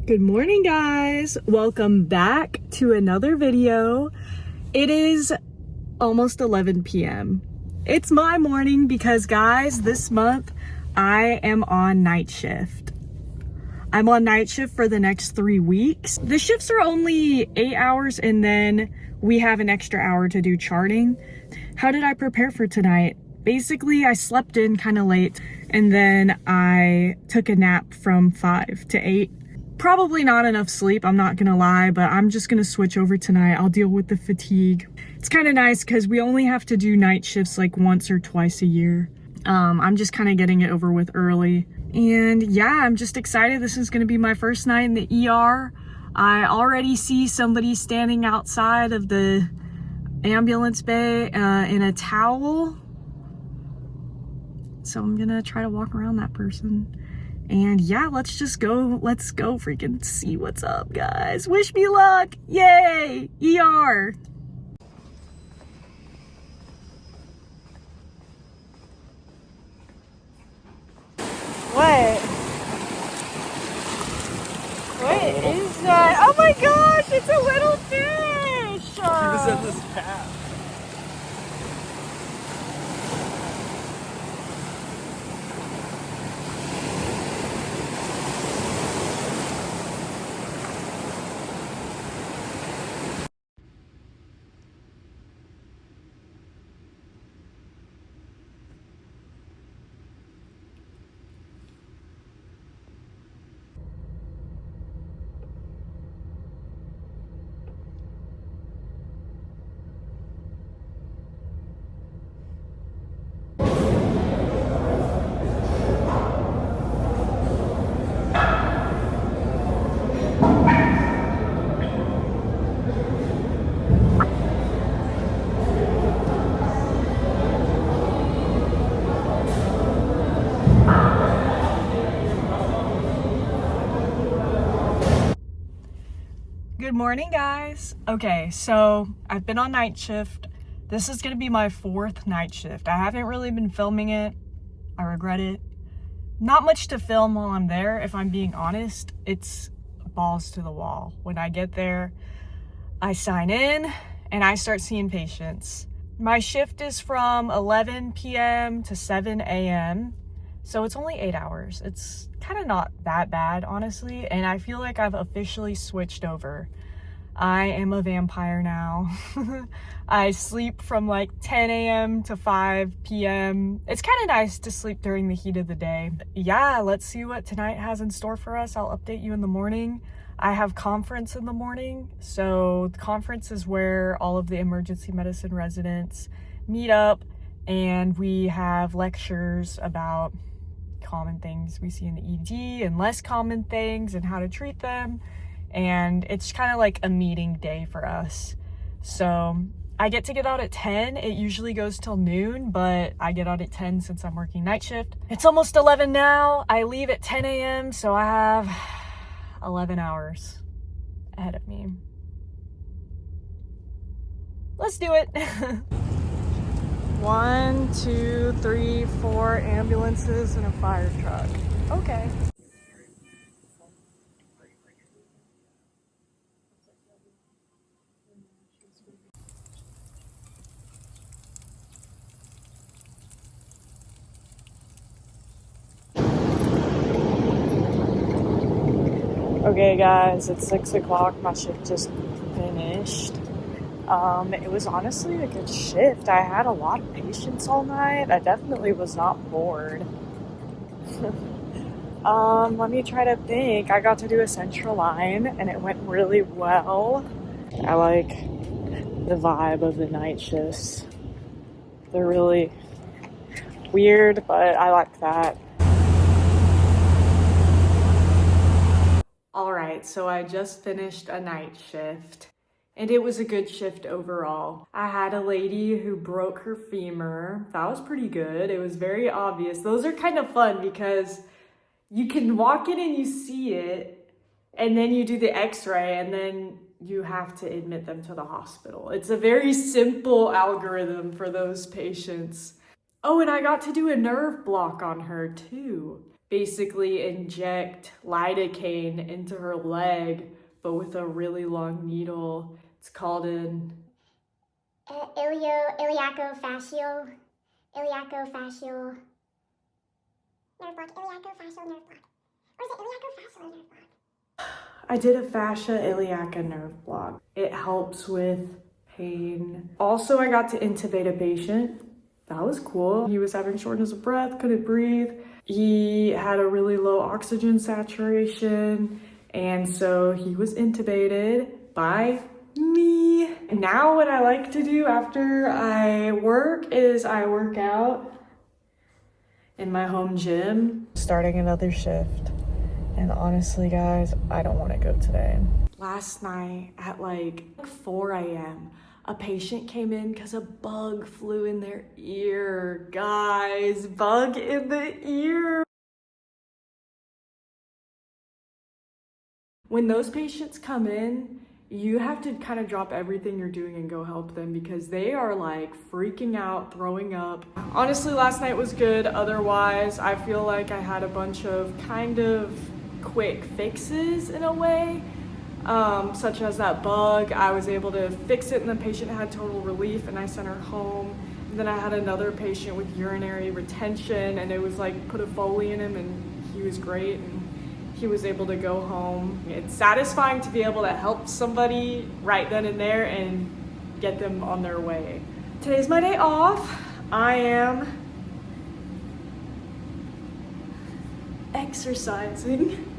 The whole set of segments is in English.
Good morning, guys. Welcome back to another video. It is almost 11 p.m. It's my morning because, guys, this month I am on night shift. I'm on night shift for the next 3 weeks. The shifts are only 8 hours and then we have an extra hour to do charting. How did I prepare for tonight? Basically, I slept in kind of late and then I took a nap from 5 to 8. Probably not enough sleep, I'm not gonna lie, but I'm just gonna switch over tonight. I'll deal with the fatigue. It's kind of nice because we only have to do night shifts like once or twice a year. I'm just kind of getting it over with early. And yeah, I'm just excited. This is gonna be my first night in the ER. I already see somebody standing outside of the ambulance bay in a towel. So I'm gonna try to walk around that person. And yeah, let's go freaking see what's up, guys. Wish me luck. Yay, ER. What is that? Oh my gosh, it's a little fish. He was in this path. Good morning, guys. Okay, so I've been on night shift. This is gonna be my 4th night shift. I haven't really been filming it. I regret it. Not much to film while I'm there, if I'm being honest. It's balls to the wall. When I get there, I sign in and I start seeing patients. My shift is from 11 p.m. to 7 a.m. So it's only 8 hours. It's kind of not that bad, honestly. And I feel like I've officially switched over. I am a vampire now. I sleep from like 10 a.m. to 5 p.m. It's kind of nice to sleep during the heat of the day. Yeah, let's see what tonight has in store for us. I'll update you in the morning. I have conference in the morning. So the conference is where all of the emergency medicine residents meet up and we have lectures about common things we see in the ED and less common things and how to treat them. And it's kind of like a meeting day for us. So I get to get out at 10. It usually goes till noon, but I get out at 10 since I'm working night shift. It's almost 11 now. I leave at 10 a.m. so I have 11 hours ahead of me. Let's do it. 1, 2, 3, 4 ambulances and a fire truck. Okay. Okay, guys, it's 6 o'clock. My shift just finished. It was honestly a good shift. I had a lot of patients all night. I definitely was not bored. Let me try to think. I got to do a central line and it went really well. I like the vibe of the night shifts. They're really weird, but I like that. All right, so I just finished a night shift. And it was a good shift overall. I had a lady who broke her femur. That was pretty good. It was very obvious. Those are kind of fun because you can walk in and you see it, and then you do the x-ray, and then you have to admit them to the hospital. It's a very simple algorithm for those patients. Oh, and I got to do a nerve block on her too. basically inject lidocaine into her leg, but with a really long needle. It's called an iliacofascial nerve block. Iliacofascial nerve block. Or is it iliacofascial nerve block? I did a fascia iliaca nerve block. It helps with pain. Also, I got to intubate a patient. That was cool. He was having shortness of breath, couldn't breathe. He had a really low oxygen saturation, and so he was intubated by me. Now what I like to do after I work is I work out in my home gym. Starting another shift. And honestly, guys, I don't want to go today. Last night at like 4 a.m., a patient came in because a bug flew in their ear. Guys, bug in the ear. When those patients come in, you have to kind of drop everything you're doing and go help them because they are like freaking out, throwing up. Honestly, last night was good. Otherwise, I feel like I had a bunch of kind of quick fixes in a way, such as that bug. I was able to fix it and the patient had total relief and I sent her home. And then I had another patient with urinary retention and it was like put a Foley in him and he was great and he was able to go home. It's satisfying to be able to help somebody right then and there and get them on their way. Today's my day off. I am exercising.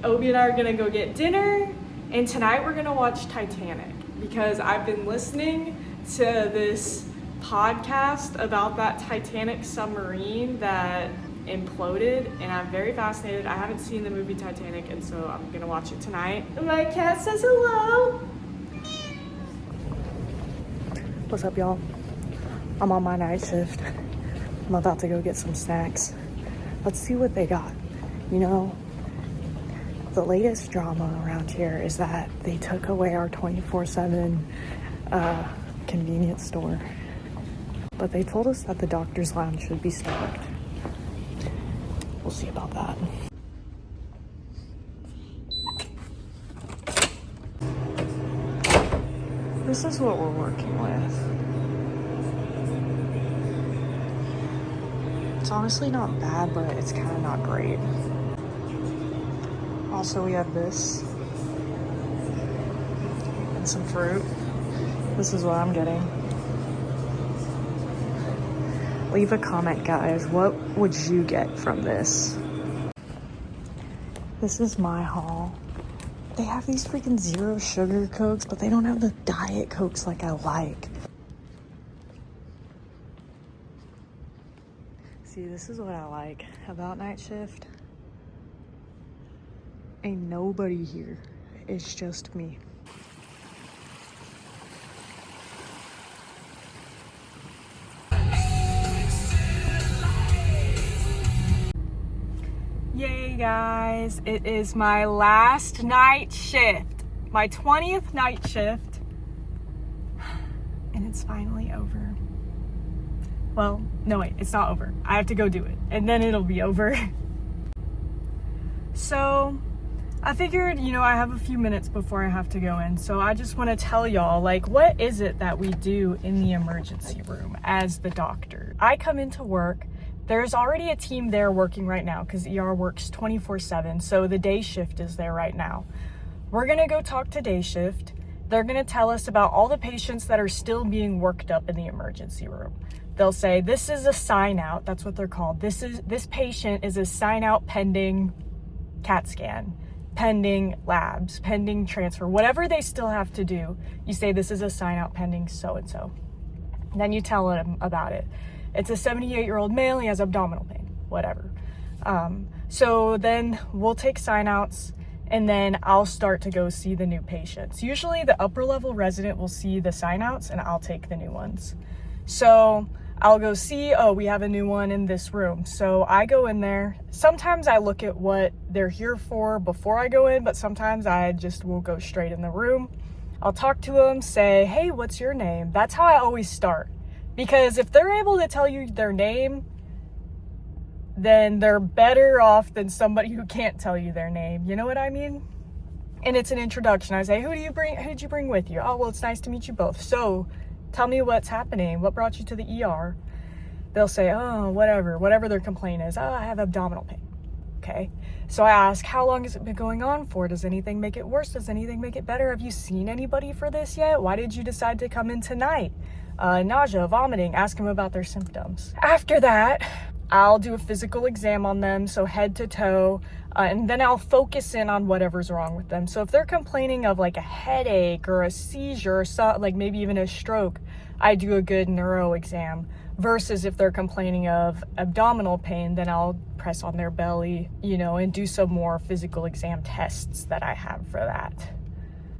Obi and I are gonna go get dinner, and tonight we're gonna watch Titanic because I've been listening to this podcast about that Titanic submarine that imploded, and I'm very fascinated. I haven't seen the movie Titanic, and so I'm gonna watch it tonight. My cat says hello. What's up, y'all? I'm on my night shift. I'm about to go get some snacks. Let's see what they got. You know, the latest drama around here is that they took away our 24/7 convenience store. But they told us that the doctor's lounge should be stocked. We'll see about that. This is what we're working with. It's honestly not bad, but it's kind of not great. Also, we have this and some fruit. This is what I'm getting. Leave a comment, guys. What would you get from this? This is my haul. They have these freaking zero sugar Cokes, but they don't have the diet Cokes like I like. See, this is what I like about night shift. Ain't nobody here. It's just me. Yay, guys. It is my last night shift. My 20th night shift. And it's finally over. Well, no, wait, it's not over. I have to go do it, and then it'll be over. So, I figured, you know, I have a few minutes before I have to go in, so I just want to tell y'all, like, what is it that we do in the emergency room as the doctor? I come into work. There's already a team there working right now because ER works 24/7, so the day shift is there right now. We're going to go talk to day shift. They're going to tell us about all the patients that are still being worked up in the emergency room. They'll say, this is a sign out. That's what they're called. This patient is a sign out pending CAT scan, pending labs, pending transfer, whatever they still have to do. You say, this is a sign out pending so-and-so. Then you tell them about it. It's a 78-year-old male. He has abdominal pain, whatever. So then we'll take sign outs, and then I'll start to go see the new patients. Usually the upper level resident will see the sign outs and I'll take the new ones. So I'll go see, oh, we have a new one in this room. So I go in there. Sometimes I look at what they're here for before I go in, but sometimes I just will go straight in the room. I'll talk to them, say, hey, what's your name? That's how I always start. Because if they're able to tell you their name, then they're better off than somebody who can't tell you their name. You know what I mean? And it's an introduction. I say, who'd you bring with you? Oh, well, it's nice to meet you both. So tell me what's happening. What brought you to the ER? They'll say, oh, whatever their complaint is. Oh, I have abdominal pain. Okay. So I ask, how long has it been going on for? Does anything make it worse? Does anything make it better? Have you seen anybody for this yet? Why did you decide to come in tonight? Nausea, vomiting, ask them about their symptoms. After that, I'll do a physical exam on them, so head to toe, and then I'll focus in on whatever's wrong with them. So if they're complaining of like a headache or a seizure or like maybe even a stroke, I do a good neuro exam. Versus if they're complaining of abdominal pain, then I'll press on their belly, and do some more physical exam tests that I have for that.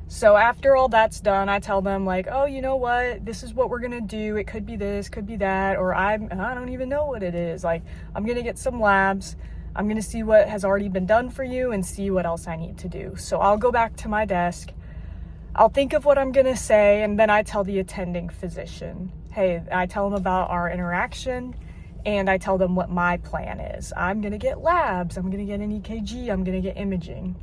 So after all that's done, I tell them like, oh, you know what? This is what we're gonna do. It could be this, could be that, or I don't even know what it is. Like, I'm gonna get some labs. I'm gonna see what has already been done for you and see what else I need to do. So I'll go back to my desk. I'll think of what I'm gonna say, and then I tell the attending physician, hey, I tell them about our interaction, and I tell them what my plan is. I'm gonna get labs, I'm gonna get an EKG, I'm gonna get imaging.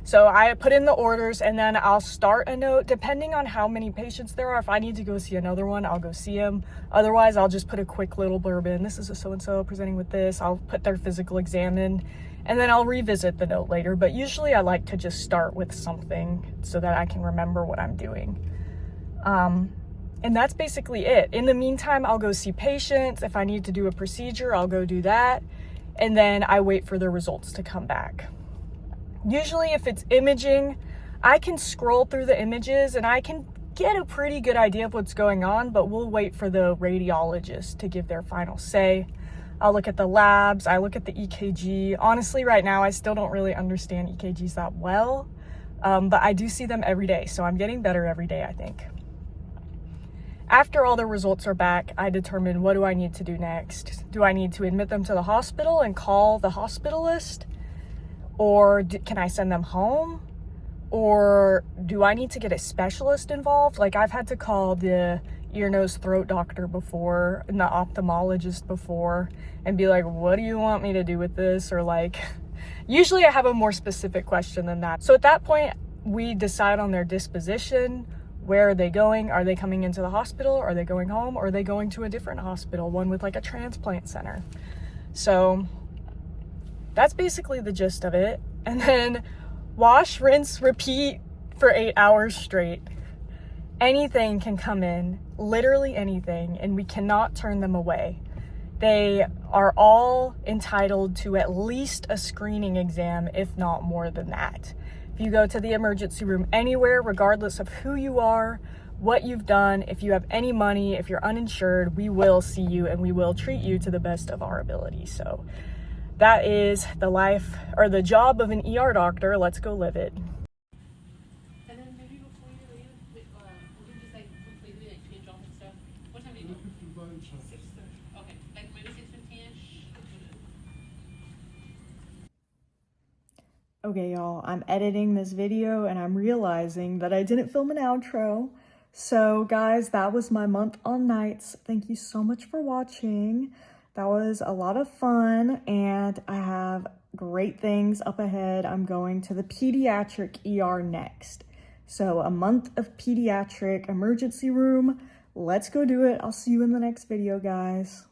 So I put in the orders, and then I'll start a note depending on how many patients there are. If I need to go see another one, I'll go see him. Otherwise, I'll just put a quick little blurb in. This is a so-and-so presenting with this. I'll put their physical exam in, and then I'll revisit the note later. But usually I like to just start with something so that I can remember what I'm doing. And that's basically it. In the meantime, I'll go see patients. If I need to do a procedure, I'll go do that. And then I wait for the results to come back. Usually if it's imaging, I can scroll through the images and I can get a pretty good idea of what's going on, but we'll wait for the radiologist to give their final say. I'll look at the labs, I look at the EKG. Honestly, right now, I still don't really understand EKGs that well, but I do see them every day, so I'm getting better every day, I think. After all the results are back, I determine what do I need to do next. Do I need to admit them to the hospital and call the hospitalist? Or can I send them home? Or do I need to get a specialist involved? Like, I've had to call the ear, nose, throat doctor before and the ophthalmologist before and be like, what do you want me to do with this? Or like, usually I have a more specific question than that. So at that point, we decide on their disposition. Where are they going? Are they coming into the hospital? Are they going home? Or are they going to a different hospital, one with like a transplant center? So that's basically the gist of it. And then wash, rinse, repeat for 8 hours straight. Anything can come in, literally anything, and we cannot turn them away. They are all entitled to at least a screening exam, if not more than that. If you go to the emergency room anywhere, regardless of who you are, what you've done, if you have any money, if you're uninsured, we will see you and we will treat you to the best of our ability. So that is the life or the job of an ER doctor. Let's go live it. And then maybe before you leave, we can just like completely like change off and stuff. What time do you go? 6:30. Okay, like maybe 6:15ish. Okay, y'all, I'm editing this video and I'm realizing that I didn't film an outro. So guys, that was my month on nights. Thank you so much for watching. That was a lot of fun and I have great things up ahead. I'm going to the pediatric ER next. So a month of pediatric emergency room. Let's go do it. I'll see you in the next video, guys.